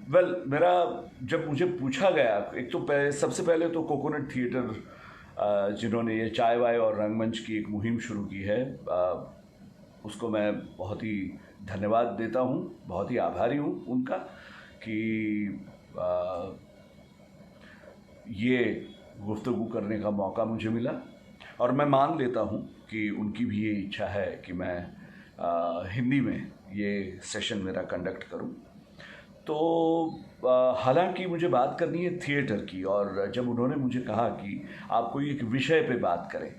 मेरा जब मुझे पूछा गया, एक तो सबसे पहले तो कोकोनट थिएटर जिन्होंने ये चाय वाय और रंगमंच की एक मुहिम शुरू की है, उसको मैं बहुत ही धन्यवाद देता हूँ, बहुत ही आभारी हूँ उनका कि ये गुफ्तगू करने का मौका मुझे मिला। और मैं मान लेता हूँ कि उनकी भी ये इच्छा है कि मैं हिंदी में ये सेशन मेरा कंडक्ट करूँ। तो हालांकि मुझे बात करनी है थिएटर की, और जब उन्होंने मुझे कहा कि आप कोई एक विषय पे बात करें,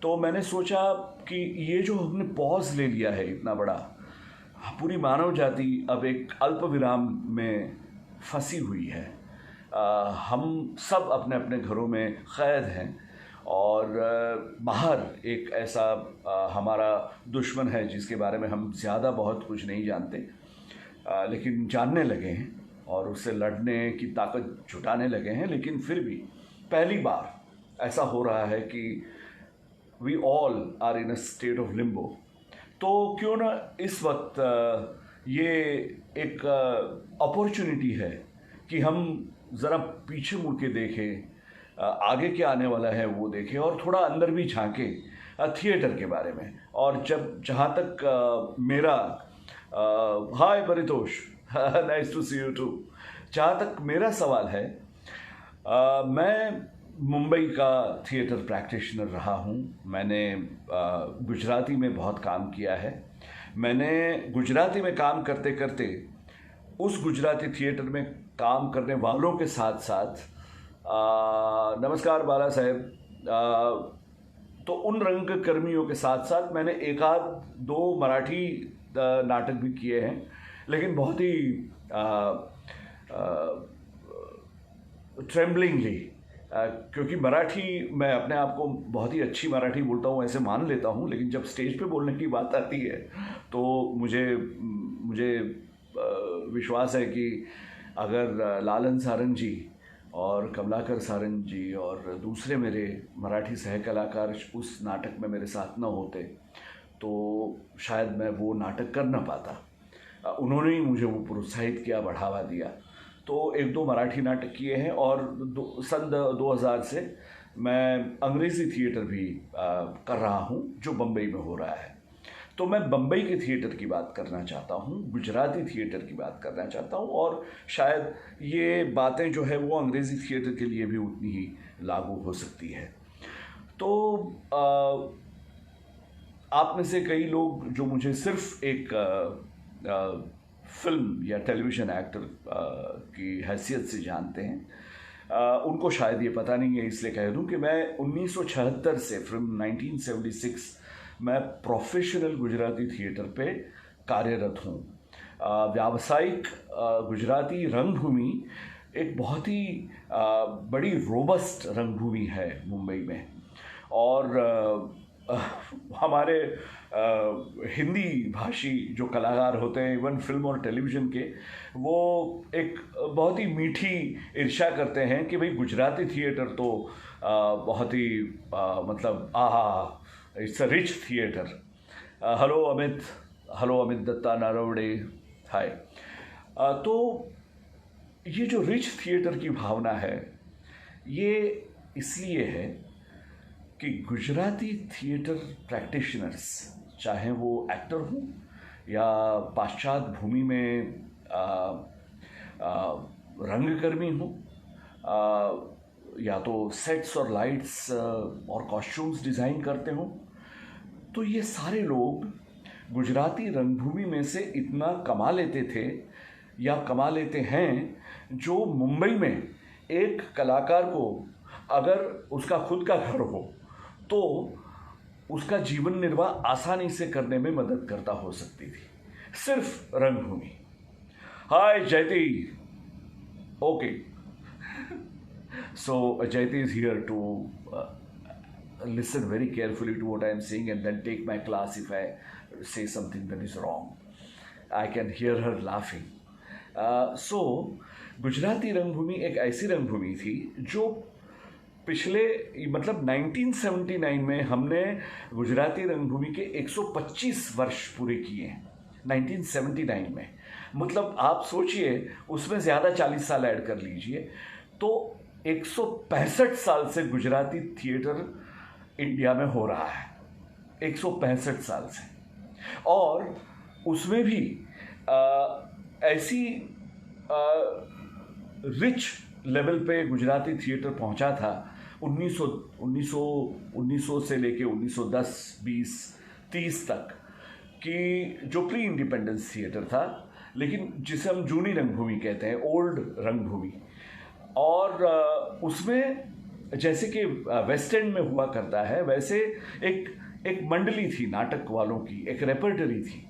तो मैंने सोचा कि ये जो हमने पॉज ले लिया है इतना बड़ा, पूरी मानव जाति अब एक अल्प विराम में फंसी हुई है। हम सब अपने अपने घरों में कैद हैं, और बाहर एक ऐसा हमारा दुश्मन है जिसके बारे में हम ज़्यादा बहुत कुछ नहीं जानते, लेकिन जानने लगे हैं और उससे लड़ने की ताकत जुटाने लगे हैं। लेकिन फिर भी पहली बार ऐसा हो रहा है कि we all are in a state of limbo. तो क्यों ना इस वक्त ये एक अपॉर्चुनिटी है कि हम ज़रा पीछे मुड़ के देखें, आगे क्या आने वाला है वो देखें, और थोड़ा अंदर भी झांकें थिएटर के बारे में। और जहाँ तक मेरा hi Paritosh, nice to see you too, जहाँ तक मेरा सवाल है, मैं मुंबई का थिएटर प्रैक्टिशनर रहा हूँ। मैंने गुजराती में बहुत काम किया है। मैंने गुजराती में काम करते करते उस गुजराती थिएटर में काम करने वालों के साथ साथ नमस्कार बाला साहेब, तो उन रंगकर्मियों के साथ साथ मैंने एक आध दो मराठी नाटक भी किए हैं, लेकिन बहुत ही ट्रेम्बलिंगली, क्योंकि मराठी, मैं अपने आप को बहुत ही अच्छी मराठी बोलता हूँ ऐसे मान लेता हूँ, लेकिन जब स्टेज पे बोलने की बात आती है तो मुझे विश्वास है कि अगर लालन सारंग जी और कमलाकर सारंग जी और दूसरे मेरे मराठी सहकलाकार उस नाटक में मेरे साथ न होते तो शायद मैं वो नाटक कर ना पाता। उन्होंने ही मुझे वो प्रोत्साहित किया, बढ़ावा दिया। तो एक दो मराठी नाटक किए हैं, और सन 2000 से मैं अंग्रेज़ी थिएटर भी कर रहा हूँ जो बम्बई में हो रहा है। तो मैं बम्बई के थिएटर की बात करना चाहता हूँ, गुजराती थिएटर की बात करना चाहता हूँ, और शायद ये बातें जो है वो अंग्रेज़ी थिएटर के लिए भी उतनी ही लागू हो सकती है। तो आप में से कई लोग जो मुझे सिर्फ एक फिल्म या टेलीविज़न एक्टर की हैसियत से जानते हैं, उनको शायद ये पता नहीं है, इसलिए कह दूं कि मैं 1976 से, फ्रॉम 1976 मैं प्रोफेशनल गुजराती थिएटर पे कार्यरत हूँ। व्यावसायिक गुजराती रंगभूमि एक बहुत ही बड़ी रोबस्ट रंगभूमि है मुंबई में, और हमारे हिंदी भाषी जो कलाकार होते हैं, इवन फिल्म और टेलीविज़न के, वो एक बहुत ही मीठी ईर्ष्या करते हैं कि भाई गुजराती थिएटर तो बहुत ही मतलब it's a rich theatre. Hello Amit Datta Narwade, hi. तो ये जो रिच थिएटर की भावना है, ये इसलिए है कि गुजराती थिएटर प्रैक्टिशनर्स, चाहे वो एक्टर हों या पाश्चात्य भूमि में रंगकर्मी हों, या तो सेट्स और लाइट्स और कॉस्ट्यूम्स डिज़ाइन करते हों, तो ये सारे लोग गुजराती रंगभूमि में से इतना कमा लेते थे या कमा लेते हैं, जो मुंबई में एक कलाकार को अगर उसका खुद का घर हो तो उसका जीवन निर्वाह आसानी से करने में मदद करता हो सकती थी, सिर्फ रंगभूमि। हाय जयती, okay, so Jayati is here to listen very carefully to what I am saying and then take my class if I say something that is wrong. I can hear her laughing. So Gujarati रंगभूमि एक ऐसी रंगभूमि थी जो पिछले, मतलब 1979 में हमने गुजराती रंगभूमि के 125 वर्ष पूरे किए हैं। 1979 में मतलब आप सोचिए, उसमें ज़्यादा 40 साल ऐड कर लीजिए, तो 165 साल से गुजराती थिएटर इंडिया में हो रहा है, 165 साल से। और उसमें भी ऐसी रिच लेवल पे गुजराती थिएटर पहुंचा था 1900 से लेके 1910, 20, 30 तक, कि जो प्री इंडिपेंडेंस थिएटर था, लेकिन जिसे हम जूनी रंगभूमि कहते हैं, ओल्ड रंगभूमि। और उसमें जैसे कि वेस्ट एंड में हुआ करता है, वैसे एक मंडली थी नाटक वालों की, एक रेपर्टरी थी।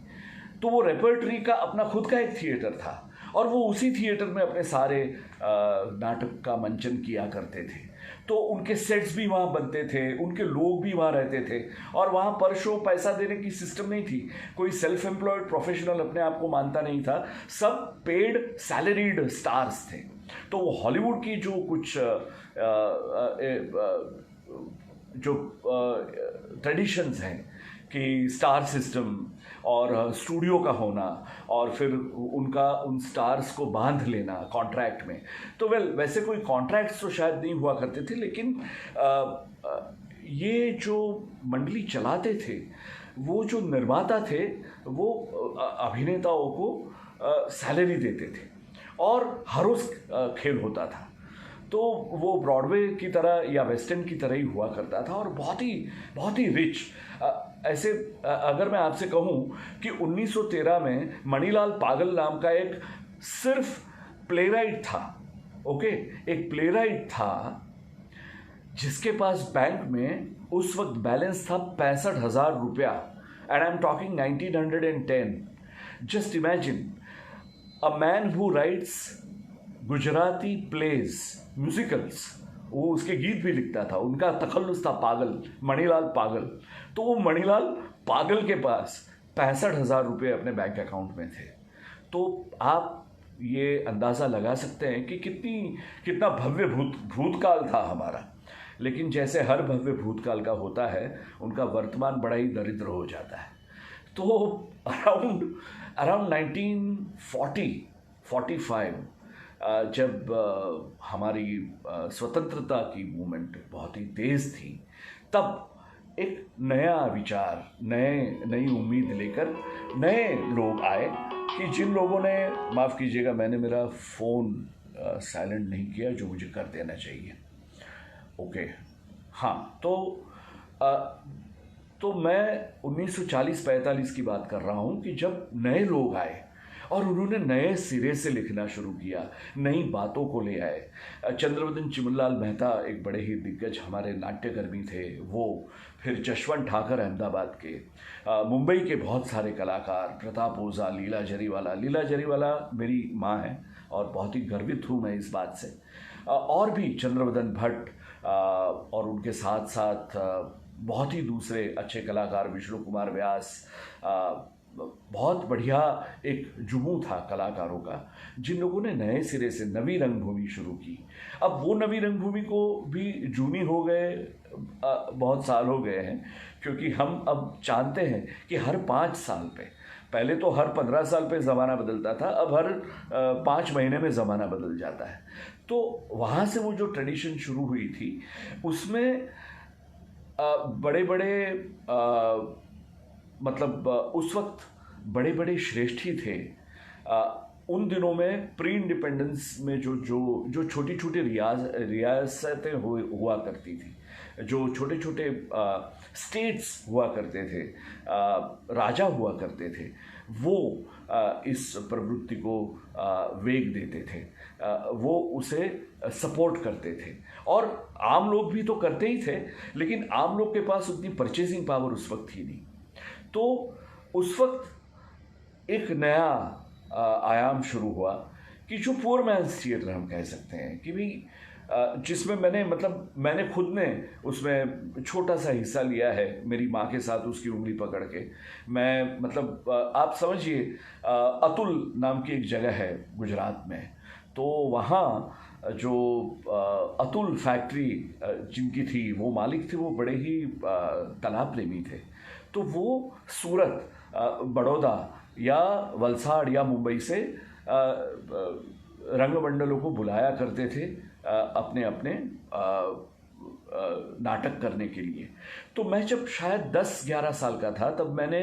तो वो रेपर्टरी का अपना खुद का एक थिएटर था, और वो उसी थिएटर में अपने सारे नाटक का मंचन किया करते थे। तो उनके सेट्स भी वहाँ बनते थे, उनके लोग भी वहाँ रहते थे, और वहाँ पर शो पैसा देने की सिस्टम नहीं थी। कोई सेल्फ एम्प्लॉयड प्रोफेशनल अपने आप को मानता नहीं था, सब पेड सैलरीड स्टार्स थे। तो वो हॉलीवुड की जो कुछ जो ट्रेडिशंस हैं कि स्टार सिस्टम और स्टूडियो का होना, और फिर उन स्टार्स को बांध लेना कॉन्ट्रैक्ट में, तो वैसे कोई कॉन्ट्रैक्ट्स तो शायद नहीं हुआ करते थे, लेकिन ये जो मंडली चलाते थे, वो जो निर्माता थे, वो अभिनेताओं को सैलरी देते थे, और हर रोज़ खेल होता था। तो वो ब्रॉडवे की तरह या वेस्ट एंड की तरह ही हुआ करता था, और बहुत ही रिच। ऐसे अगर मैं आपसे कहूँ कि 1913 में मणिलाल पागल नाम का एक सिर्फ प्लेराइट था, ओके, एक प्लेराइट था जिसके पास बैंक में उस वक्त बैलेंस था 65,000 रुपया, and I am talking 1910। Just imagine a man who writes Gujarati plays, musicals, वो उसके गीत भी लिखता था, उनका तखल्लुस था पागल, मणिलाल पागल। तो वो मणिलाल पागल के पास 65,000 रुपये अपने बैंक अकाउंट में थे। तो आप ये अंदाज़ा लगा सकते हैं कि कितना भव्य भूतकाल था हमारा। लेकिन जैसे हर भव्य भूतकाल का होता है, उनका वर्तमान बड़ा ही दरिद्र हो जाता है। तो अराउंड 1945 जब हमारी स्वतंत्रता की मूवमेंट बहुत ही तेज़ थी, तब एक नया विचार, नई उम्मीद लेकर नए लोग आए, कि जिन लोगों ने, माफ़ कीजिएगा मैंने मेरा फ़ोन साइलेंट नहीं किया, जो मुझे कर देना चाहिए, ओके, हाँ। तो मैं 1940-45 की बात कर रहा हूँ, कि जब नए लोग आए और उन्होंने नए सिरे से लिखना शुरू किया, नई बातों को ले आए। चंद्रवदन चिमनलाल मेहता एक बड़े ही दिग्गज हमारे नाट्यकर्मी थे, वो, फिर जशवंत ठाकर अहमदाबाद के, मुंबई के बहुत सारे कलाकार, प्रताप ओझा, लीला जरीवाला मेरी माँ है, और बहुत ही गर्वित हूँ मैं इस बात से। और भी चंद्रवदन भट्ट, और उनके साथ साथ बहुत ही दूसरे अच्छे कलाकार, विष्णु कुमार व्यास, बहुत बढ़िया एक जुमू था कलाकारों का, जिन लोगों ने नए सिरे से नवी रंगभूमि शुरू की। अब वो नवी रंगभूमि को भी जूनी हो गए, बहुत साल हो गए हैं, क्योंकि हम अब जानते हैं कि हर 5 साल पे, पहले तो हर 15 साल पे ज़माना बदलता था, अब हर 5 महीने में ज़माना बदल जाता है। तो वहाँ से वो जो ट्रेडिशन शुरू हुई थी, उसमें बड़े बड़े मतलब उस वक्त बड़े बड़े श्रेष्ठी थे। उन दिनों में प्री इंडिपेंडेंस में जो छोटी छोटी रियासतें हुआ करती थी, जो छोटे छोटे स्टेट्स हुआ करते थे, राजा हुआ करते थे, वो इस प्रवृत्ति को वेग देते थे, वो उसे सपोर्ट करते थे। और आम लोग भी तो करते ही थे, लेकिन आम लोग के पास उतनी परचेजिंग पावर उस वक्त थी नहीं। तो उस वक्त एक नया आयाम शुरू हुआ, कि जो पुअर मैन्स थिएटर हम कह सकते हैं, कि भाई जिसमें मैंने खुद ने उसमें छोटा सा हिस्सा लिया है, मेरी माँ के साथ उसकी उंगली पकड़ के। मैं आप समझिए, अतुल नाम की एक जगह है गुजरात में, तो वहाँ जो अतुल फैक्ट्री जिनकी थी, वो मालिक थे, वो बड़े ही कला प्रेमी थे। तो वो सूरत, बड़ौदा या वलसाड़ या मुंबई से रंगमंडलों को बुलाया करते थे अपने अपने नाटक करने के लिए। तो मैं जब शायद 10-11 साल का था तब मैंने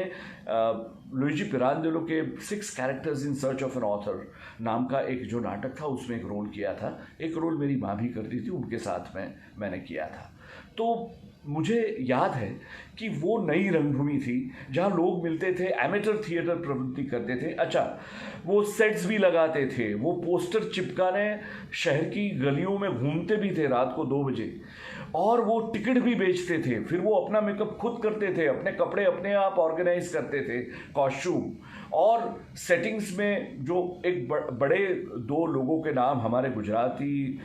लुइजी पिरांदेलो के 6 characters in search of an author नाम का एक जो नाटक था उसमें एक रोल किया था। एक रोल मेरी माँ भी करती थी, उनके साथ में मैंने किया था। तो मुझे याद है कि वो नई रंगभूमि थी जहाँ लोग मिलते थे, एमेटर थिएटर प्रवृत्ति करते थे। अच्छा, वो सेट्स भी लगाते थे, वो पोस्टर चिपकाने शहर की गलियों में घूमते भी थे रात को 2 बजे, और वो टिकट भी बेचते थे। फिर वो अपना मेकअप खुद करते थे, अपने कपड़े अपने आप ऑर्गेनाइज करते थे, कॉस्ट्यूम। और सेटिंग्स में जो एक बड़े 2 लोगों के नाम हमारे गुजराती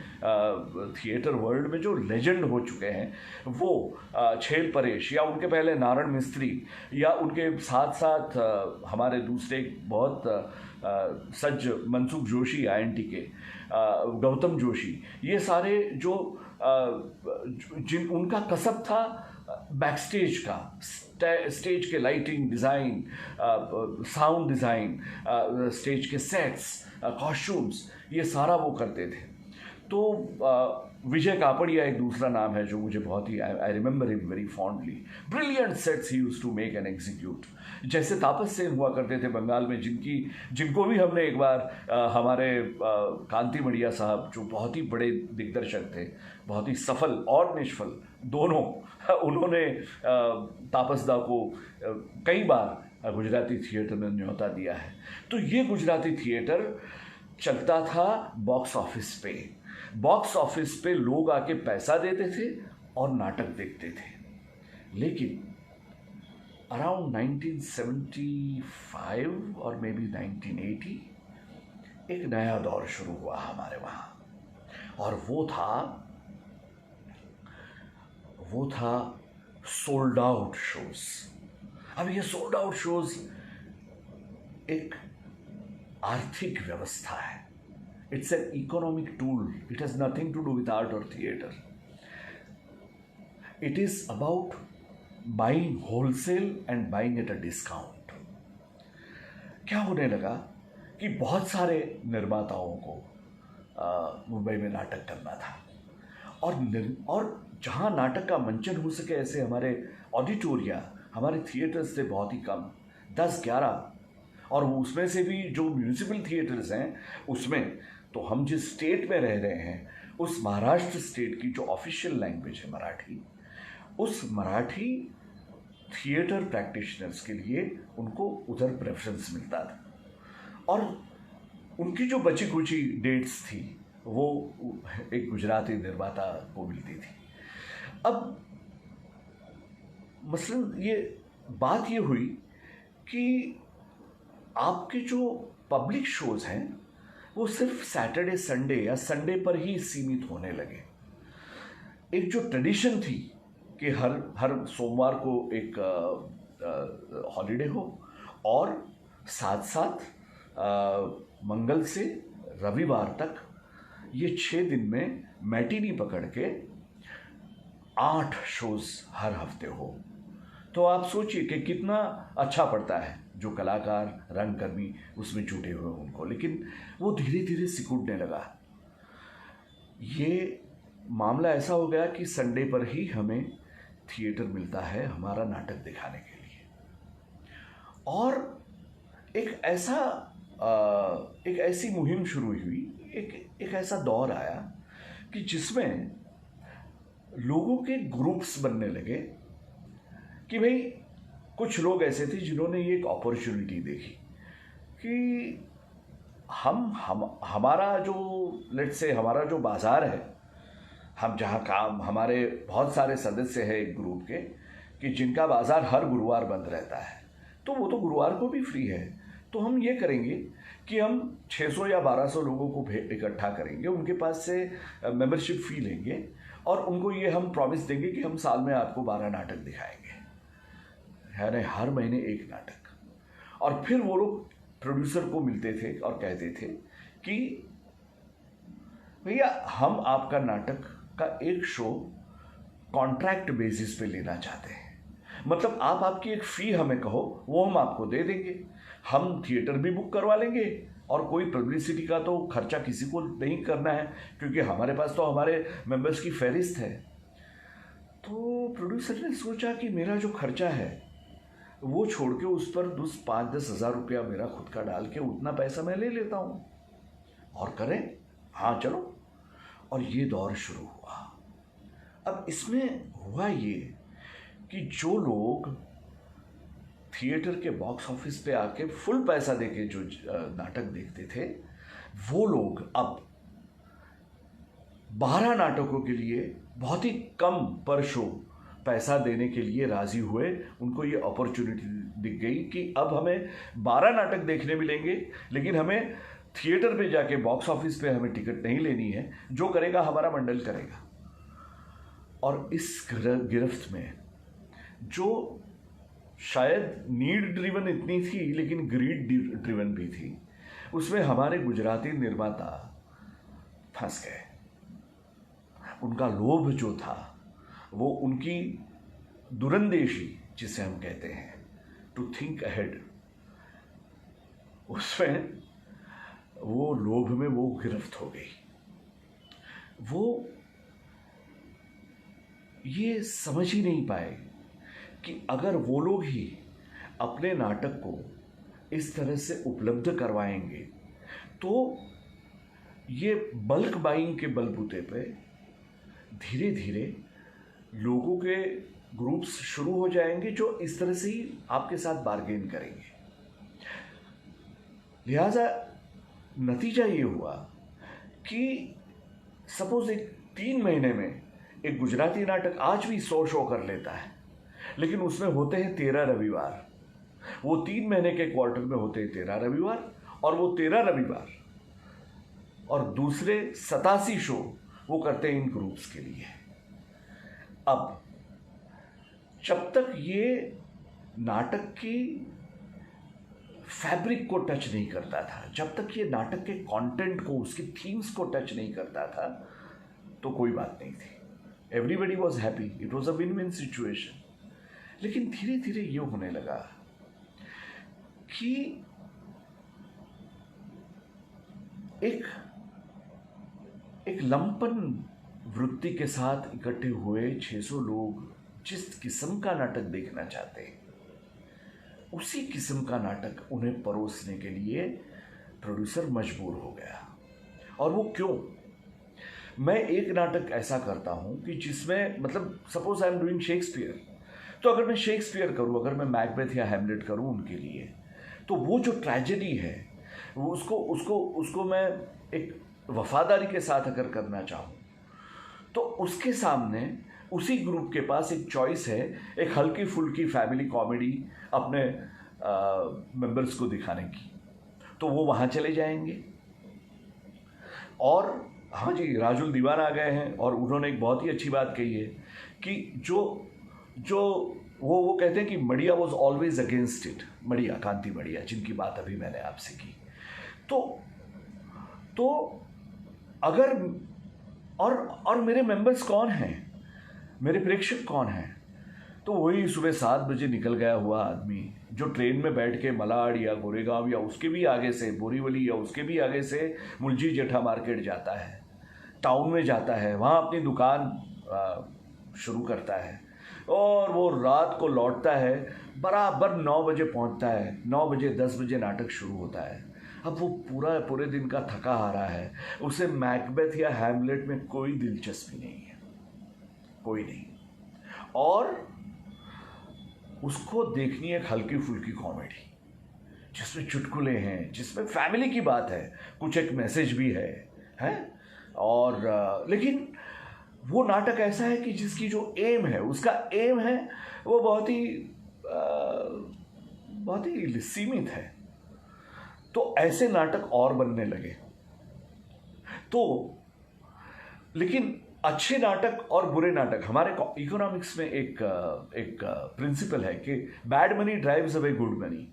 थिएटर वर्ल्ड में जो लेजेंड हो चुके हैं, वो छेल परेश, या उनके पहले नारायण मिस्त्री, या उनके साथ साथ हमारे दूसरे बहुत सज्ज मनसुख जोशी INT के, गौतम जोशी, ये सारे जो जिन उनका कसब था बैकस्टेज का, स्टेज के lighting design, sound design, stage के सेट्स, कॉस्ट्यूम्स, ये सारा वो करते थे। तो विजय कापड़िया एक दूसरा नाम है जो मुझे बहुत ही, I remember him very fondly. Brilliant sets he used to make and execute. जैसे तापस सेन हुआ करते थे बंगाल में, जिनको भी हमने एक बार हमारे कांति मड़िया साहब जो बहुत ही बड़े दिग्दर्शक थे, बहुत ही सफल और निष्फल दोनों, उन्होंने तापसदा को कई बार गुजराती थिएटर में न्योता दिया है। तो ये गुजराती थिएटर चलता था बॉक्स ऑफिस पे। बॉक्स ऑफिस पे लोग आके पैसा देते थे और नाटक देखते थे। लेकिन अराउंड 1975 और मे बी 1980 एक नया दौर शुरू हुआ हमारे वहाँ, और वो था सोल्ड आउट शोज। अब ये सोल्ड आउट शोज एक आर्थिक व्यवस्था है। It's an economic tool. It has nothing to do with art or theater. It is about buying wholesale and buying at a discount. क्या होने लगा कि बहुत सारे निर्माताओं को मुंबई में नाटक करना था, और जहाँ नाटक का मंचन हो सके ऐसे हमारे ऑडिटोरिया, हमारे थिएटर्स थे बहुत ही कम, 10-11, और उसमें से भी जो म्यूनिसिपल थिएटर्स हैं उसमें, तो हम जिस स्टेट में रह रहे हैं उस महाराष्ट्र स्टेट की जो ऑफिशियल लैंग्वेज है मराठी, उस मराठी थिएटर प्रैक्टिशनर्स के लिए उनको उधर प्रेफरेंस मिलता था, और उनकी जो बची कुची डेट्स थी वो एक गुजराती निर्माता को मिलती थी। अब मसलन ये बात ये हुई कि आपके जो पब्लिक शोज़ हैं वो सिर्फ सैटरडे संडे या संडे पर ही सीमित होने लगे। एक जो ट्रेडिशन थी कि हर सोमवार को एक हॉलीडे हो, और साथ साथ मंगल से रविवार तक ये 6 दिन में मैटिनी पकड़ के 8 शोज़ हर हफ्ते हो। तो आप सोचिए कि कितना अच्छा पड़ता है जो कलाकार, रंगकर्मी उसमें जुटे हुए उनको। लेकिन वो धीरे धीरे सिकुड़ने लगा। ये मामला ऐसा हो गया कि संडे पर ही हमें थिएटर मिलता है हमारा नाटक दिखाने के लिए, और एक ऐसी मुहिम शुरू हुई, एक ऐसा दौर आया कि जिसमें लोगों के ग्रुप्स बनने लगे कि भाई कुछ लोग ऐसे थे जिन्होंने ये एक अपॉर्चुनिटी देखी कि हमारा जो लेट्स से हमारा जो बाज़ार है, हम जहाँ काम, हमारे बहुत सारे सदस्य हैं एक ग्रुप के कि जिनका बाज़ार हर गुरुवार बंद रहता है, तो वो तो गुरुवार को भी फ्री है। तो हम ये करेंगे कि हम 600 या 1200 लोगों को इकट्ठा करेंगे, उनके पास से मेंबरशिप फ़ी लेंगे, और उनको ये हम प्रॉमिस देंगे कि हम साल में आपको 12 नाटक दिखाएंगे, यानी हर महीने एक नाटक। और फिर वो लोग प्रोड्यूसर को मिलते थे और कहते थे कि भैया हम आपका नाटक का एक शो कॉन्ट्रैक्ट बेसिस पे लेना चाहते हैं, मतलब आप आपकी एक फ़ी हमें कहो, वो हम आपको दे देंगे, हम थिएटर भी बुक करवा लेंगे और कोई पब्लिसिटी का तो खर्चा किसी को नहीं करना है, क्योंकि हमारे पास तो हमारे मेंबर्स की फहरिस्त है। तो प्रोड्यूसर ने सोचा कि मेरा जो खर्चा है वो छोड़ के उस पर 5-10 हज़ार रुपया मेरा खुद का डाल के उतना पैसा मैं ले लेता हूँ और करें, हाँ चलो। और ये दौर शुरू हुआ। अब इसमें हुआ ये कि जो लोग थिएटर के बॉक्स ऑफिस पे आके फुल पैसा देके जो नाटक देखते थे, वो लोग अब 12 नाटकों के लिए बहुत ही कम पर शो पैसा देने के लिए राजी हुए। उनको ये अपॉर्चुनिटी दिख गई कि अब हमें 12 नाटक देखने मिलेंगे, लेकिन हमें थिएटर पे जाके बॉक्स ऑफिस पे हमें टिकट नहीं लेनी है, जो करेगा हमारा मंडल करेगा। और इस गिरफ्त में जो शायद नीड ड्रिवन इतनी थी लेकिन ग्रीड ड्रिवन भी थी, उसमें हमारे गुजराती निर्माता फंस गए। उनका लोभ जो था, वो उनकी दुरंदेशी जिसे हम कहते हैं, टू थिंक अहेड, उसमें वो लोभ में वो गिरफ्त हो गई। वो ये समझ ही नहीं पाए कि अगर वो लोग ही अपने नाटक को इस तरह से उपलब्ध करवाएंगे तो ये बल्क बाइंग के बलबूते पे धीरे धीरे लोगों के ग्रुप्स शुरू हो जाएंगे जो इस तरह से ही आपके साथ बार्गेन करेंगे। लिहाजा नतीजा ये हुआ कि सपोज एक 3 महीने में एक गुजराती नाटक आज भी 100 शो कर लेता है, लेकिन उसमें होते हैं 13 रविवार। वो 3 महीने के क्वार्टर में होते हैं 13 रविवार, और वो 13 रविवार और दूसरे 87 शो वो करते हैं इन ग्रुप्स के लिए। अब जब तक ये नाटक की फैब्रिक को टच नहीं करता था, जब तक ये नाटक के कंटेंट को, उसके थीम्स को टच नहीं करता था, तो कोई बात नहीं थी। Everybody was happy, it was a win win situation. लेकिन धीरे धीरे ये होने लगा कि एक लंपन वृत्ति के साथ इकट्ठे हुए 600 लोग जिस किस्म का नाटक देखना चाहते हैं, उसी किस्म का नाटक उन्हें परोसने के लिए प्रोड्यूसर मजबूर हो गया। और वो क्यों? मैं एक नाटक ऐसा करता हूं कि जिसमें, मतलब suppose I am doing Shakespeare, तो अगर मैं शेक्सपियर करूं, अगर मैं मैकबेथ या हैमलेट करूं उनके लिए, तो वो जो ट्रेजेडी है वो उसको मैं एक वफादारी के साथ अगर करना चाहूं, तो उसके सामने उसी ग्रुप के पास एक चॉइस है, एक हल्की फुल्की फैमिली कॉमेडी अपने मेंबर्स को दिखाने की, तो वो वहाँ चले जाएंगे। और हाँ जी, राजुल दीवान आ गए हैं और उन्होंने एक बहुत ही अच्छी बात कही है कि जो वो कहते हैं कि मड़िया वॉज ऑलवेज अगेंस्ट इट। मड़िया, कांति मड़िया, जिनकी बात अभी मैंने आपसे की, तो अगर और मेरे मेंबर्स कौन हैं, मेरे प्रेक्षक कौन हैं? तो वही सुबह 7 बजे निकल गया हुआ आदमी जो ट्रेन में बैठ के मलाड या गोरेगांव या उसके भी आगे से बोरीवली या उसके भी आगे से मुलजी जेठा मार्केट जाता है, टाउन में जाता है, वहाँ अपनी दुकान शुरू करता है और वो रात को लौटता है, बराबर 9 बजे पहुँचता है। 9 बजे 10 बजे नाटक शुरू होता है। अब वो पूरे दिन का थका हारा है, उसे मैकबेथ या हैमलेट में कोई दिलचस्पी नहीं है, कोई नहीं। और उसको देखनी है एक हल्की फुल्की कॉमेडी जिसमें चुटकुले हैं, जिसमें फैमिली की बात है, कुछ एक मैसेज भी है। और लेकिन वो नाटक ऐसा है कि जिसकी जो एम है, उसका एम है वो बहुत ही सीमित है। तो ऐसे नाटक और बनने लगे। तो लेकिन अच्छे नाटक और बुरे नाटक, हमारे इकोनॉमिक्स में एक प्रिंसिपल है कि bad money drives away good money.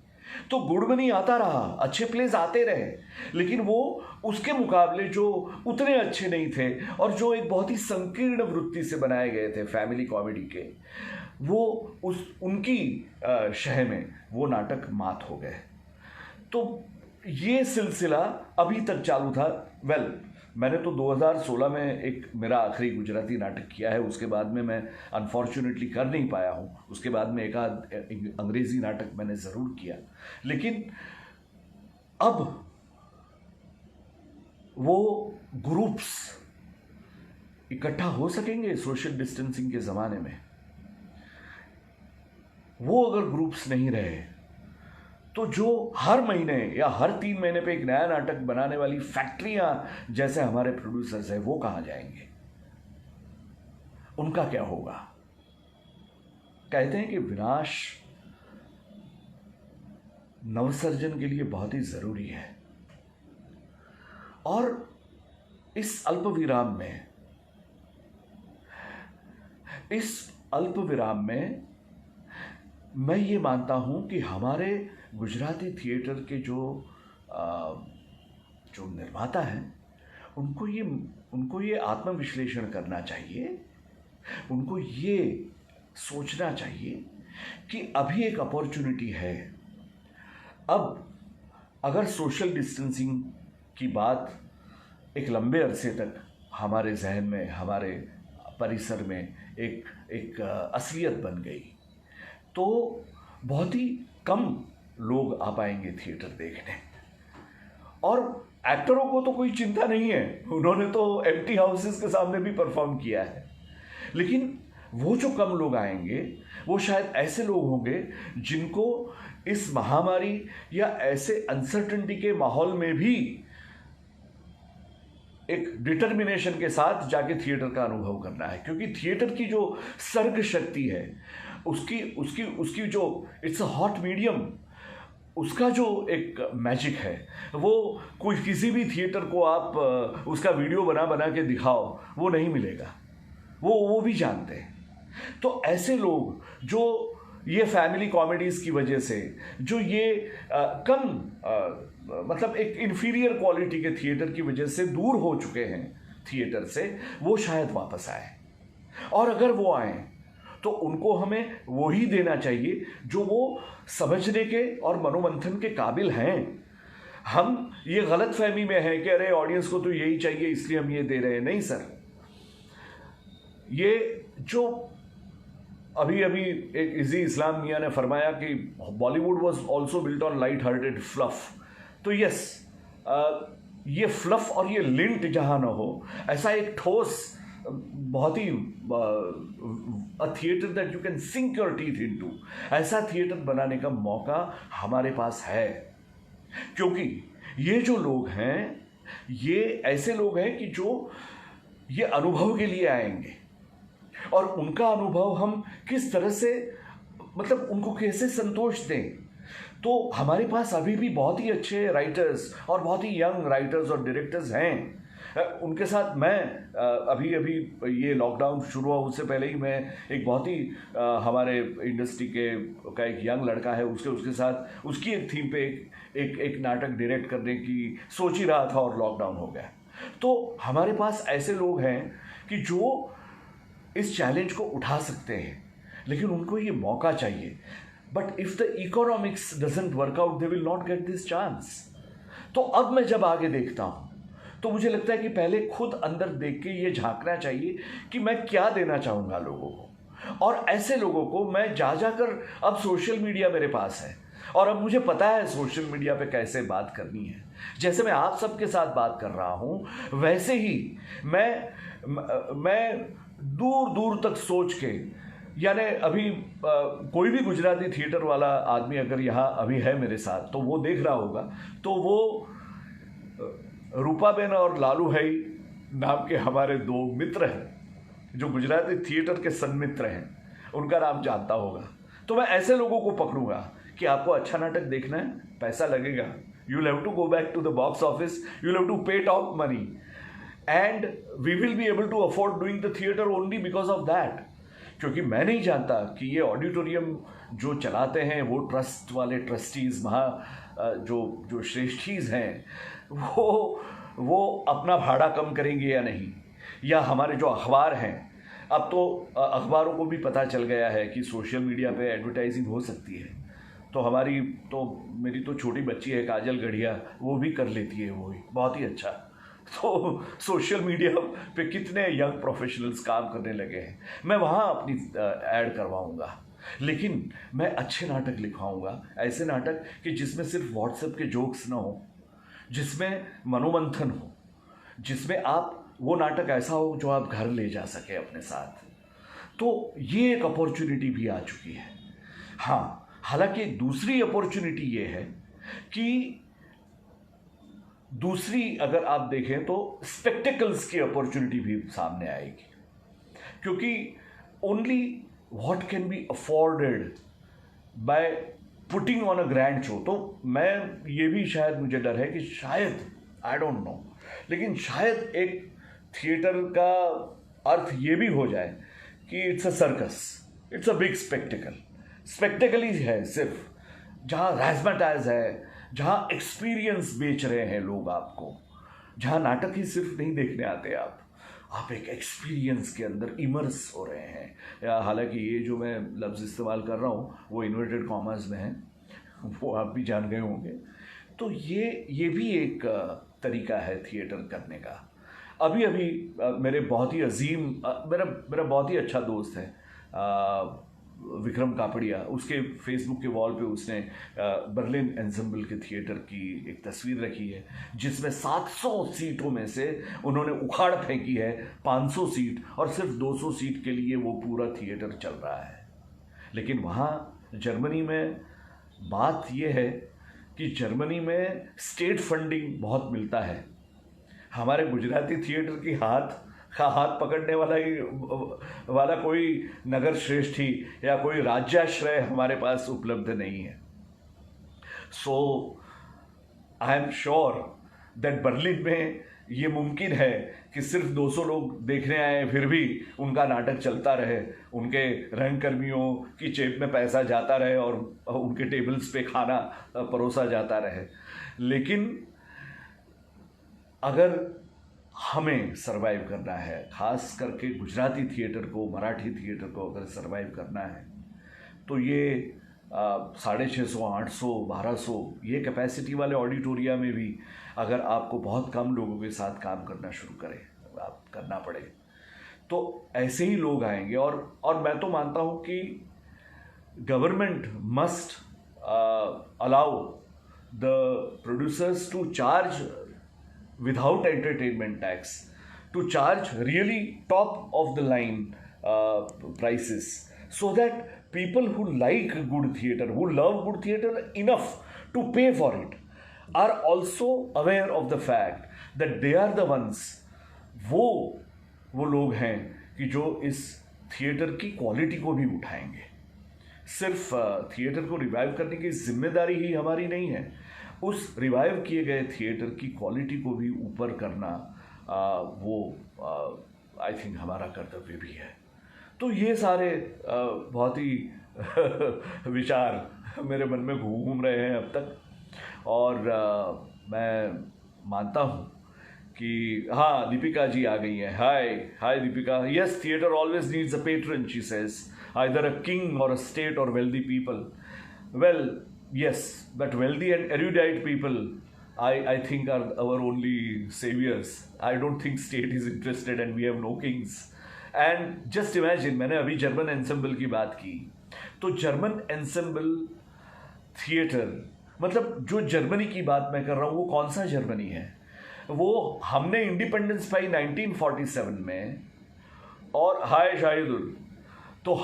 तो गुडमनी आता रहा, अच्छे प्लेज आते रहे, लेकिन वो उसके मुकाबले जो उतने अच्छे नहीं थे और जो एक बहुत ही संकीर्ण वृत्ति से बनाए गए थे फैमिली कॉमेडी के, वो उनकी शह में वो नाटक मात हो गए। तो ये सिलसिला अभी तक चालू था। मैंने तो 2016 में एक मेरा आखिरी गुजराती नाटक किया है, उसके बाद में मैं अनफॉर्चुनेटली कर नहीं पाया हूँ। उसके बाद में एक आध अंग्रेजी नाटक मैंने ज़रूर किया, लेकिन अब वो ग्रुप्स इकट्ठा हो सकेंगे सोशल डिस्टेंसिंग के ज़माने में? वो अगर ग्रुप्स नहीं रहे तो जो हर महीने या हर 3 महीने पे एक नया नाटक बनाने वाली फैक्ट्रियां जैसे हमारे प्रोड्यूसर्स हैं, वो कहां जाएंगे? उनका क्या होगा? कहते हैं कि विनाश नवसर्जन के लिए बहुत ही जरूरी है। और इस अल्प विराम में मैं ये मानता हूं कि हमारे गुजराती थिएटर के जो निर्माता हैं, उनको ये आत्मविश्लेषण करना चाहिए, उनको ये सोचना चाहिए कि अभी एक अपॉर्चुनिटी है। अब अगर सोशल डिस्टेंसिंग की बात एक लंबे अरसे तक हमारे जहन में, हमारे परिसर में एक असलियत बन गई, तो बहुत ही कम लोग आ पाएंगे थिएटर देखने। और एक्टरों को तो कोई चिंता नहीं है, उन्होंने तो एम्प्टी हाउसेस के सामने भी परफॉर्म किया है। लेकिन वो जो कम लोग आएंगे, वो शायद ऐसे लोग होंगे जिनको इस महामारी या ऐसे अनसर्टेनिटी के माहौल में भी एक डिटर्मिनेशन के साथ जाके थिएटर का अनुभव करना है। क्योंकि थिएटर की जो सर्ग शक्ति है, उसकी जो इट्स अ हॉट मीडियम, उसका जो एक मैजिक है, वो कोई किसी भी थिएटर को आप उसका वीडियो बना के दिखाओ, वो नहीं मिलेगा। वो भी जानते हैं। तो ऐसे लोग जो ये फैमिली कॉमेडीज की वजह से, जो ये मतलब एक इन्फीरियर क्वालिटी के थिएटर की वजह से दूर हो चुके हैं थिएटर से, वो शायद वापस आए। और अगर वो आए तो उनको हमें वो ही देना चाहिए जो वो समझने के और मनोमंथन के काबिल हैं। हम ये गलत फहमी में हैं कि अरे ऑडियंस को तो यही चाहिए इसलिए हम ये दे रहे हैं। नहीं सर, ये जो अभी एक इजी इस्लाम मियाँ ने फरमाया कि Bollywood was also built on light hearted fluff, तो यस, ये फ्लफ और ये लिंट जहाँ ना हो, ऐसा एक ठोस, बहुत ही theatre that you can sink your teeth into, ऐसा थिएटर बनाने का मौका हमारे पास है। क्योंकि ये जो लोग हैं, ये ऐसे लोग हैं कि जो ये अनुभव के लिए आएंगे, और उनका अनुभव हम किस तरह से, मतलब उनको कैसे संतोष दें। तो हमारे पास अभी भी बहुत ही अच्छे राइटर्स और बहुत ही यंग राइटर्स और डायरेक्टर्स हैं। उनके साथ मैं अभी ये लॉकडाउन शुरू हुआ उससे पहले ही मैं एक बहुत ही हमारे इंडस्ट्री का एक यंग लड़का है, उसके साथ उसकी एक थीम पे एक नाटक डायरेक्ट करने की सोच ही रहा था और लॉकडाउन हो गया। तो हमारे पास ऐसे लोग हैं कि जो इस चैलेंज को उठा सकते हैं, लेकिन उनको ये मौका चाहिए। But if the economics doesn't work out, they will not get this chance. तो अब मैं जब आगे देखता हूँ तो मुझे लगता है कि पहले खुद अंदर देख के ये झांकना चाहिए कि मैं क्या देना चाहूँगा लोगों को। और ऐसे लोगों को मैं जाकर, अब सोशल मीडिया मेरे पास है और अब मुझे पता है सोशल मीडिया पे कैसे बात करनी है। जैसे मैं आप सबके साथ बात कर रहा हूँ, वैसे ही मैं दूर दूर तक सोच के, यानी अभी कोई भी गुजराती थिएटर वाला आदमी अगर यहाँ अभी है मेरे साथ तो वो देख रहा होगा, तो वो रूपाबेन और लालू भाई नाम के हमारे 2 मित्र हैं जो गुजराती थिएटर के सन्मित्र हैं, उनका नाम जानता होगा। तो मैं ऐसे लोगों को पकड़ूंगा कि आपको अच्छा नाटक देखना है, पैसा लगेगा, you will have to go back to the box office, you will have to pay top money, and we will be able to afford doing the theater only because of that। क्योंकि मैं नहीं जानता कि ये auditorium जो चलाते हैं वो ट्रस्ट वाले ट्रस्टीज़ जो जो श्रेष्ठीज़ हैं वो अपना भाड़ा कम करेंगे या नहीं, या हमारे जो अखबार हैं, अब तो अखबारों को भी पता चल गया है कि सोशल मीडिया पे एडवर्टाइजिंग हो सकती है, तो मेरी तो छोटी बच्ची है काजल गढ़िया, वो भी कर लेती है, वो भी बहुत ही अच्छा। तो सोशल मीडिया पे कितने यंग प्रोफेशनल्स काम करने लगे हैं, मैं वहाँ अपनी ऐड करवाऊँगा, लेकिन मैं अच्छे नाटक लिखवाऊँगा, ऐसे नाटक कि जिसमें सिर्फ व्हाट्सएप के जोक्स ना हो, जिसमें मनोमंथन हो, जिसमें आप वो नाटक ऐसा हो जो आप घर ले जा सके अपने साथ। तो ये एक अपॉर्चुनिटी भी आ चुकी है। हाँ, हालांकि दूसरी अपॉर्चुनिटी ये है कि दूसरी अगर आप देखें तो स्पेक्टिकल्स की अपॉर्चुनिटी भी सामने आएगी, क्योंकि only what can be afforded by putting on a grand show. तो मैं ये भी शायद मुझे डर है कि शायद, आई डोंट नो, लेकिन शायद एक थिएटर का अर्थ ये भी हो जाए कि it's a circus, it's a big spectacle ही है सिर्फ, जहाँ रैज़मेटाइज है, जहाँ एक्सपीरियंस बेच रहे हैं लोग आपको, जहाँ नाटक ही सिर्फ नहीं देखने आते आप एक एक्सपीरियंस के अंदर इमर्स हो रहे हैं। या हालांकि ये जो मैं लफ्ज़ इस्तेमाल कर रहा हूँ वो इन्वर्टेड कॉमर्स में है, वो आप भी जान गए होंगे। तो ये भी एक तरीका है थिएटर करने का। अभी मेरे बहुत ही अजीम मेरा बहुत ही अच्छा दोस्त है विक्रम कापड़िया, उसके फेसबुक के वॉल पे उसने बर्लिन एंसेम्बल के थिएटर की एक तस्वीर रखी है, जिसमें 700 सीटों में से उन्होंने उखाड़ फेंकी है 500 सीट, और सिर्फ 200 सीट के लिए वो पूरा थिएटर चल रहा है। लेकिन वहाँ जर्मनी में बात ये है कि जर्मनी में स्टेट फंडिंग बहुत मिलता है। हमारे गुजराती थिएटर की हाथ पकड़ने वाला कोई नगर श्रेष्ठी या कोई राज्याश्रय हमारे पास उपलब्ध नहीं है। So I am sure that Berlin में ये मुमकिन है कि सिर्फ 200 लोग देखने आए फिर भी उनका नाटक चलता रहे, उनके रंगकर्मियों की जेब में पैसा जाता रहे और उनके टेबल्स पे खाना परोसा जाता रहे। लेकिन अगर हमें सरवाइव करना है, खास करके गुजराती थिएटर को, मराठी थिएटर को अगर सरवाइव करना है, तो ये 650, 800, 1200 ये कैपेसिटी वाले ऑडिटोरिया में भी अगर आपको बहुत कम लोगों के साथ काम करना शुरू करना पड़े, तो ऐसे ही लोग आएंगे। और मैं तो मानता हूँ कि government must allow the producers to charge without entertainment tax, to charge really top of the line prices, so that people who like good theater, who love good theater enough to pay for it, are also aware of the fact that they are the ones, वो लोग हैं कि जो इस theatre की quality को भी उठाएंगे। सिर्फ थिएटर को रिवाइव करने की जिम्मेदारी ही हमारी नहीं है, उस रिवाइव किए गए थिएटर की क्वालिटी को भी ऊपर करना वो आई थिंक हमारा कर्तव्य भी है। तो ये सारे बहुत ही विचार मेरे मन में घूम रहे हैं अब तक, और मैं मानता हूँ कि हाँ, दीपिका जी आ गई हैं। Hi Deepika. Yes, theatre always needs a patron, she says, either a king or a state or wealthy people. Well, yes, but wealthy and erudite people, I think, are our only saviors. I don't think state is interested and we have no kings. And just imagine, मैंने अभी German ensemble की बात की, तो German ensemble theatre, मतलब जो Germany की बात मैं कर रहा हूँ, वो कौन सा जर्मनी है? वो हमने इंडिपेंडेंस पाई 1947 में, और हाय शाहिदुल, तो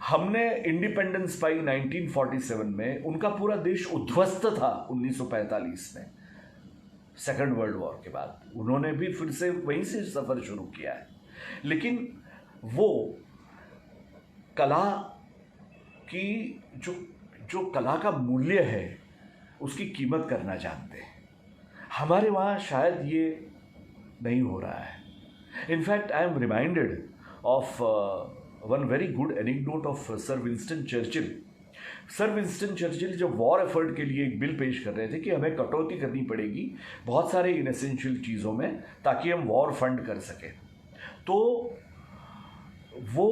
हमने इंडिपेंडेंस पाई 1947 में, उनका पूरा देश उद्ध्वस्त था 1945 में, सेकेंड वर्ल्ड वॉर के बाद। उन्होंने भी फिर से वहीं से सफ़र शुरू किया है, लेकिन वो कला की जो कला का मूल्य है उसकी कीमत करना जानते हैं। हमारे वहाँ शायद ये नहीं हो रहा है। In fact I am reminded of one very good anecdote of Sir Winston Churchill. Sir Winston Churchill जब वॉर एफर्ट के लिए एक बिल पेश कर रहे थे कि हमें कटौती करनी पड़ेगी बहुत सारे इनएसेंशियल चीज़ों में ताकि हम वॉर फंड कर सकें, तो वो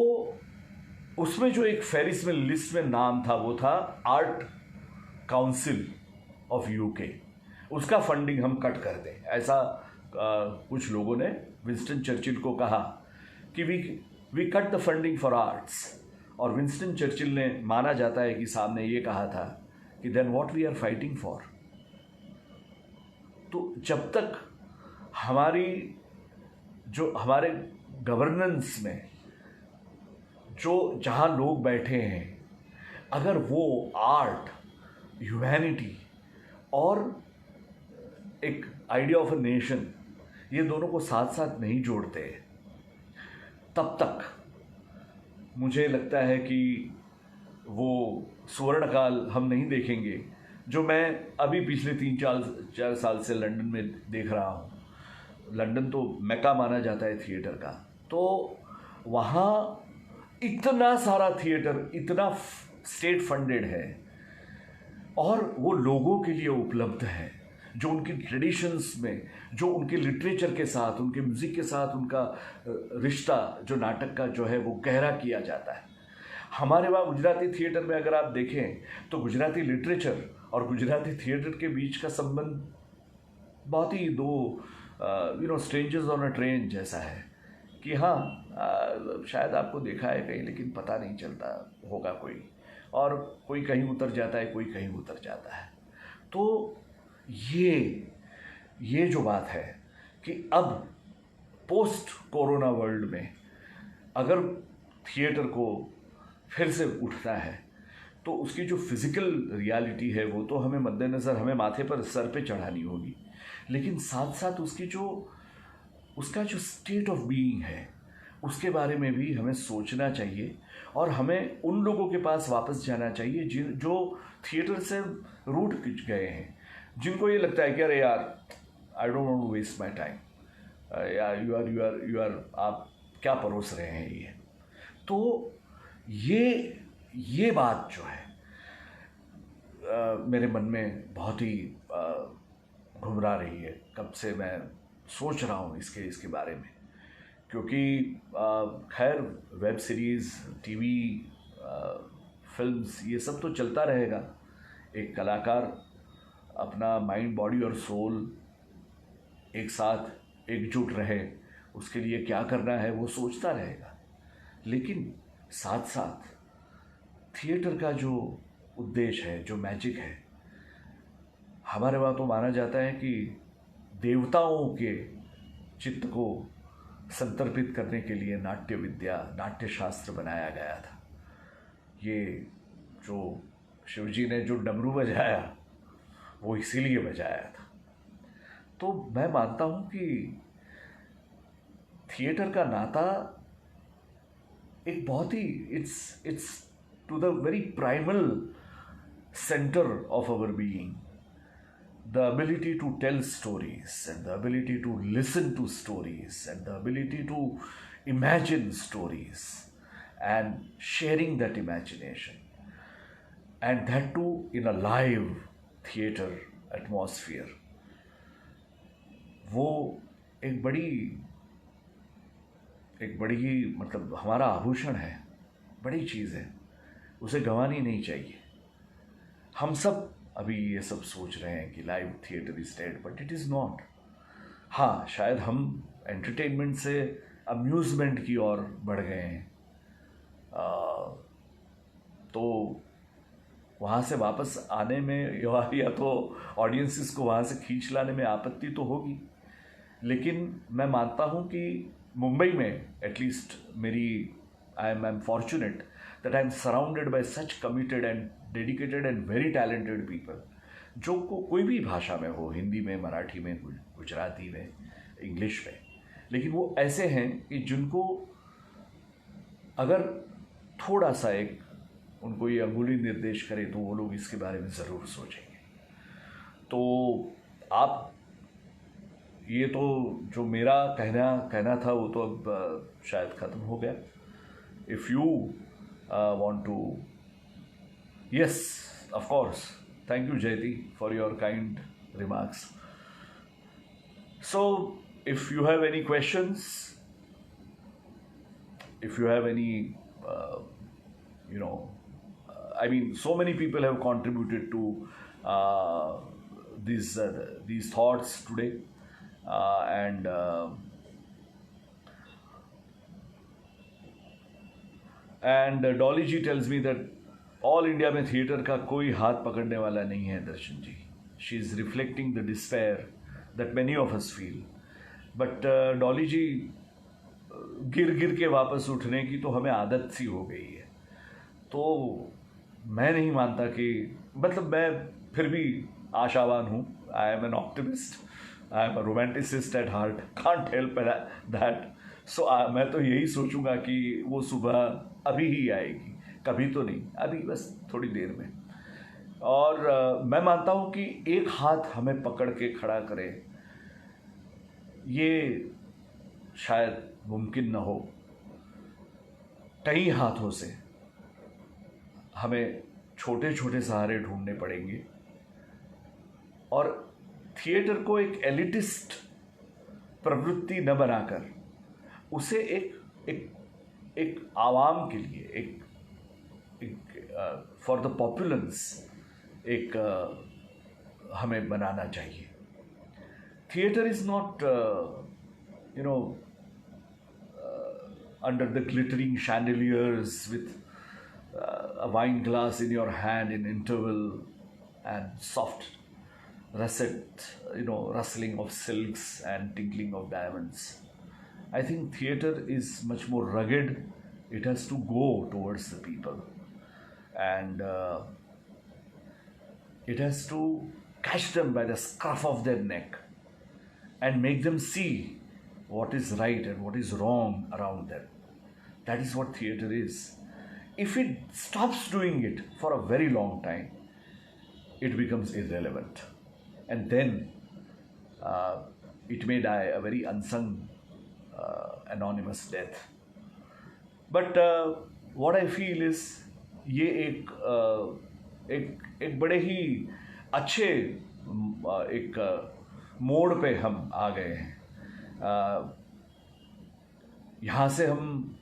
उसमें जो एक फेरिस में लिस्ट में नाम था वो था आर्ट काउंसिल ऑफ यूके, उसका फंडिंग हम कट कर दें, ऐसा कुछ लोगों ने विंस्टन चर्चिल को कहा कि we cut the funding for arts. और विंस्टन चर्चिल ने, माना जाता है कि साहब ने ये कहा था कि then what we are fighting for. तो जब तक हमारे गवर्नेंस में जहाँ लोग बैठे हैं, अगर वो आर्ट, ह्यूमैनिटी और एक आइडिया ऑफ अ नेशन, ये दोनों को साथ साथ नहीं जोड़ते, तब तक मुझे लगता है कि वो स्वर्ण काल हम नहीं देखेंगे जो मैं अभी पिछले 3-4 साल से लंदन में देख रहा हूँ। लंदन तो मैका माना जाता है थिएटर का, तो वहाँ इतना सारा थिएटर, इतना स्टेट फंडेड है और वो लोगों के लिए उपलब्ध है, जो उनकी ट्रेडिशंस में, जो उनके लिटरेचर के साथ, उनके म्यूज़िक के साथ उनका रिश्ता जो नाटक का जो है वो गहरा किया जाता है। हमारे वहाँ गुजराती थिएटर में अगर आप देखें तो गुजराती लिटरेचर और गुजराती थिएटर के बीच का संबंध बहुत ही दो स्ट्रेंजर्स ऑन अ ट्रेन जैसा है कि हाँ, शायद आपको देखा है कहीं लेकिन पता नहीं चलता होगा कोई, और कोई कहीं उतर जाता है, कोई कहीं उतर जाता है। तो ये जो बात है कि अब पोस्ट कोरोना वर्ल्ड में अगर थिएटर को फिर से उठना है तो उसकी जो फिज़िकल रियलिटी है वो तो हमें मद्देनज़र, हमें माथे पर, सर पे चढ़ानी होगी, लेकिन साथ साथ उसका जो स्टेट ऑफ बीइंग है उसके बारे में भी हमें सोचना चाहिए और हमें उन लोगों के पास वापस जाना चाहिए जो थिएटर से रूठ गए हैं, जिनको ये लगता है कि अरे यार, I don't want to waste my time, यार यू आर आप क्या परोस रहे हैं ये। तो ये बात जो है मेरे मन में बहुत ही घुमरा रही है, कब से मैं सोच रहा हूँ इसके बारे में, क्योंकि खैर वेब सीरीज़, टीवी, फिल्म्स, ये सब तो चलता रहेगा। एक कलाकार अपना माइंड, बॉडी और सोल एक साथ एकजुट रहे, उसके लिए क्या करना है वो सोचता रहेगा, लेकिन साथ साथ थिएटर का जो उद्देश्य है, जो मैजिक है, हमारे वहाँ तो माना जाता है कि देवताओं के चित्त को संतर्पित करने के लिए नाट्य विद्या, नाट्य शास्त्र बनाया गया था। ये जो शिवजी ने जो डमरू बजाया वो इसीलिए बजाया था। तो मैं मानता हूँ कि थिएटर का नाता एक बहुत ही it's to the very primal centre of our being, the ability to tell stories and the ability to listen to stories and the ability to imagine stories and sharing that imagination, and that too in a live theater atmosphere, वो एक बड़ी ही मतलब हमारा आभूषण है, बड़ी चीज़ है, उसे गंवानी नहीं चाहिए। हम सब अभी ये सब सोच रहे हैं कि live theatre is dead, but it is not. हाँ, शायद हम एंटरटेनमेंट से अम्यूज़मेंट की ओर बढ़ गए हैं, तो वहाँ से वापस आने में या तो ऑडियंसेस को वहाँ से खींच लाने में आपत्ति तो होगी, लेकिन मैं मानता हूँ कि मुंबई में at least I am fortunate that I am surrounded by such committed and dedicated and very talented people, जो कोई भी भाषा में हो, हिंदी में, मराठी में, गुजराती में, इंग्लिश में, लेकिन वो ऐसे हैं कि जिनको अगर थोड़ा सा उनको ये अंगुली निर्देश करे तो वो लोग इसके बारे में ज़रूर सोचेंगे। तो आप ये तो जो मेरा कहना था वो तो अब शायद ख़त्म हो गया. If you want to, yes of course, thank you Jayati for your kind remarks. So if you have any questions, if you have any you know I mean, so many people have contributed to these thoughts today, and Dolly ji tells me that all India में theatre का कोई हाथ पकड़ने वाला नहीं है दर्शन जी. She is reflecting the despair that many of us feel. But Dolly जी, गिर के वापस उठने की तो हमें आदत सी हो गई है. तो मैं नहीं मानता कि, मतलब मैं फिर भी आशावान हूँ. I am an optimist, I am a romanticist at heart, can't help that. So मैं तो यही सोचूंगा कि वो सुबह अभी ही आएगी, कभी तो नहीं, अभी बस थोड़ी देर में. और मैं मानता हूँ कि एक हाथ हमें पकड़ के खड़ा करे, ये शायद मुमकिन न हो. कई हाथों से हमें छोटे छोटे सहारे ढूंढने पड़ेंगे. और थिएटर को एक एलिटिस्ट प्रवृत्ति न बनाकर उसे एक आवाम के लिए, एक फॉर द पॉपुलेंस एक हमें बनाना चाहिए. Theatre is not under the glittering chandeliers with a wine glass in your hand in interval and soft russet, rustling of silks and tinkling of diamonds. I think theater is much more rugged. It has to go towards the people, and it has to catch them by the scruff of their neck and make them see what is right and what is wrong around them. That is what theater is. If it stops doing it for a very long time, it becomes irrelevant. And then it may die a very unsung, anonymous death. But what I feel is, ये एक बड़े ही अच्छे एक मोड़ पे हम आ गए हैं. यहाँ से हम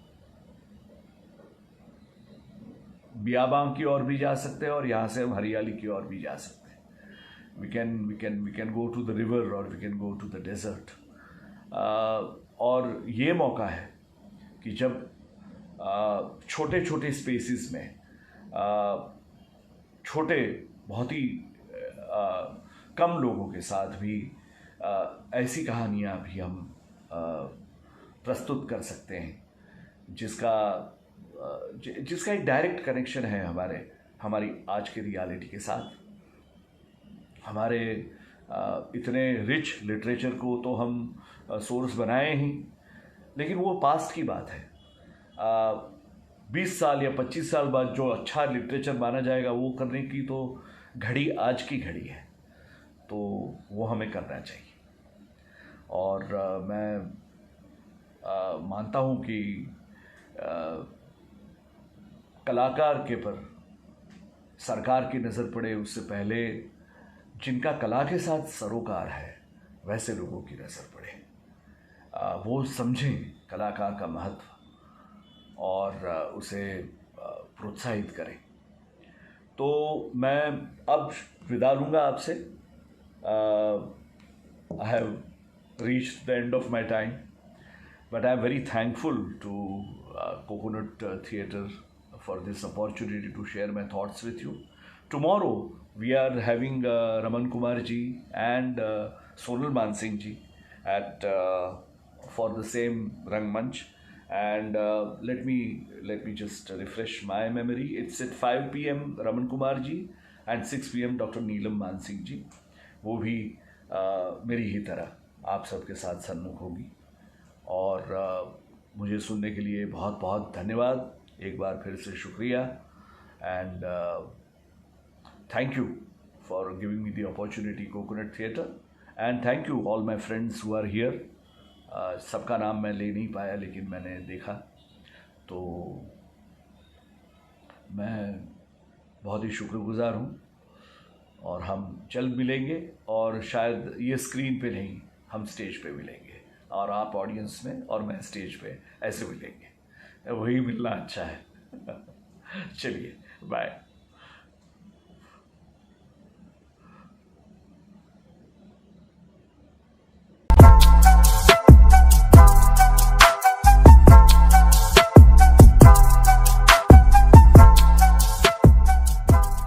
बियाबां की ओर भी जा सकते हैं और यहाँ से हम हरियाली की ओर भी जा सकते हैं. we can go to the river or we can go to the desert. और ये मौका है कि जब छोटे छोटे स्पेसिस में छोटे बहुत ही कम लोगों के साथ भी ऐसी कहानियाँ भी हम प्रस्तुत कर सकते हैं जिसका एक डायरेक्ट कनेक्शन है हमारी आज के रियलिटी के साथ. हमारे इतने रिच लिटरेचर को तो हम सोर्स बनाए ही, लेकिन वो पास्ट की बात है. 20 साल या 25 साल बाद जो अच्छा लिटरेचर माना जाएगा वो करने की तो घड़ी आज की घड़ी है. तो वो हमें करना चाहिए. और मैं मानता हूँ कि कलाकार के पर सरकार की नज़र पड़े उससे पहले जिनका कला के साथ सरोकार है वैसे लोगों की नज़र पड़े. वो समझें कलाकार का महत्व और उसे प्रोत्साहित करें. तो मैं अब विदा लूँगा आपसे. I have reached the end of my time, but I am very thankful to Coconut Theatre for this opportunity to share my thoughts with you. Tomorrow we are having Raman Kumar ji and Sonal Mansingh ji at for the same Rangmanch, and let me just refresh my memory. It's at 5 p.m. Raman Kumar ji and 6 p.m. Dr. Neelam Mansingh ji. वो भी मेरी ही तरह आप सबके साथ सन्मुख होगी. और मुझे सुनने के लिए बहुत बहुत धन्यवाद. एक बार फिर से शुक्रिया. And thank you for giving me the opportunity, coconut theatre. And thank you all my friends who are here. सबका नाम मैं ले नहीं पाया, लेकिन मैंने देखा तो मैं बहुत ही शुक्रगुजार हूँ। और हम जल्द मिलेंगे, और शायद ये स्क्रीन पे नहीं, हम स्टेज पे मिलेंगे, और आप ऑडियंस में और मैं स्टेज पे ऐसे मिलेंगे। वही मिलना अच्छा है। चलिए, बाय।